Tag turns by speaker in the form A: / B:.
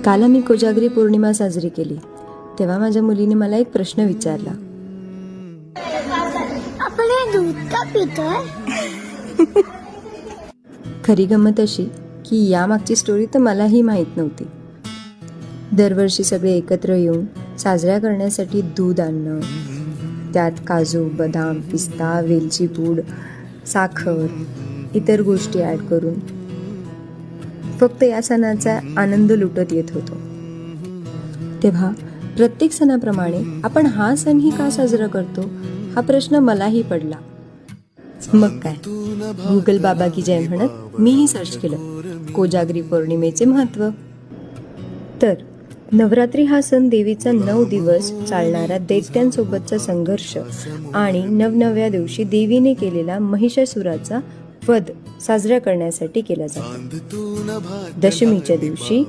A: काल आम्ही कोजागरी पौर्णिमा साजरी केली तेव्हा माझ्या मुलीने मला एक प्रश्न विचारला.
B: आपण दूध का पितोय?
A: खरी गंमत अशी की यामागची स्टोरी तर मलाही माहीत नव्हती. दरवर्षी सगळे एकत्र येऊन साजऱ्या करण्यासाठी दूध आणणं, त्यात काजू, बदाम, पिस्ता, वेलची पूड, साखर, इतर गोष्टी ॲड करून फक्त या सणाचा आनंद लुटत येत होतो. तेव्हा प्रत्येक सणाप्रमाणे आपण हा सणही का साजरा करतो हा प्रश्न मलाही पडला. मग काय, गुगल बाबा की जय म्हणत मीही सर्च केलं कोजागरी पौर्णिमेचे महत्त्व. तर नवरात्री हा सण देवीचा 9 दिवस चालणारा दैत्यांसोबतचा संघर्ष आणि नवनव्या दिवशी देवीने केलेला महिषासुराचा वध साजरा करण्यासाठी केला जातो. दशमीच्या दिवशी